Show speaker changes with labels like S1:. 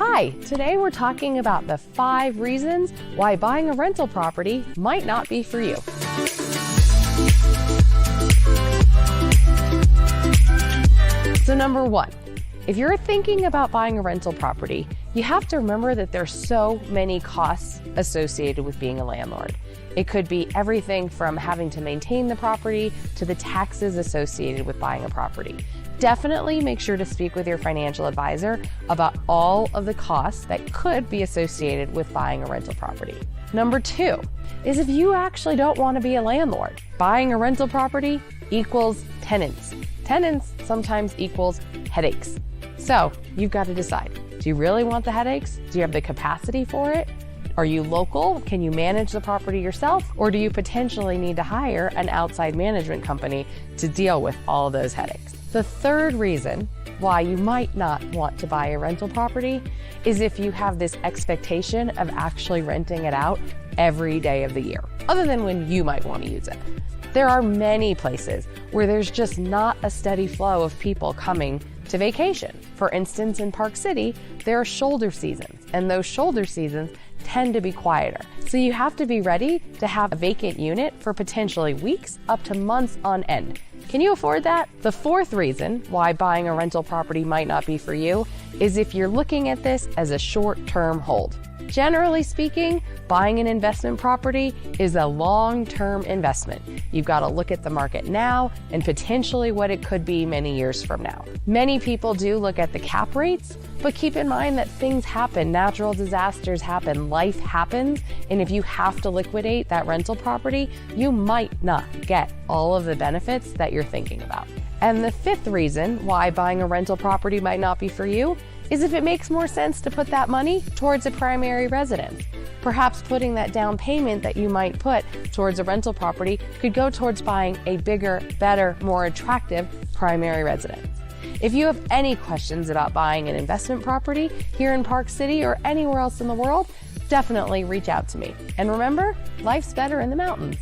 S1: Hi, today we're talking about the 5 reasons why buying a rental property might not be for you. So number 1, if you're thinking about buying a rental property, you have to remember that there's so many costs associated with being a landlord. It could be everything from having to maintain the property to the taxes associated with buying a property. Definitely make sure to speak with your financial advisor about all of the costs that could be associated with buying a rental property. Number 2 is if you actually don't want to be a landlord, buying a rental property equals tenants. Tenants sometimes equals headaches. So you've got to decide, do you really want the headaches? Do you have the capacity for it? Are you local? Can you manage the property yourself? Or do you potentially need to hire an outside management company to deal with all of those headaches? The third reason why you might not want to buy a rental property is if you have this expectation of actually renting it out every day of the year, other than when you might want to use it. There are many places where there's just not a steady flow of people coming to vacation. For instance, in Park City, there are shoulder seasons, and those shoulder seasons tend to be quieter. So you have to be ready to have a vacant unit for potentially weeks up to months on end. Can you afford that? The fourth reason why buying a rental property might not be for you is if you're looking at this as a short-term hold. Generally speaking, buying an investment property is a long-term investment. You've got to look at the market now and potentially what it could be many years from now. Many people do look at the cap rates, but keep in mind that things happen, natural disasters happen, life happens, and if you have to liquidate that rental property, you might not get all of the benefits that you're thinking about. And the fifth reason why buying a rental property might not be for you is if it makes more sense to put that money towards a primary residence. Perhaps putting that down payment that you might put towards a rental property could go towards buying a bigger, better, more attractive primary residence. If you have any questions about buying an investment property here in Park City or anywhere else in the world, definitely reach out to me. And remember, life's better in the mountains.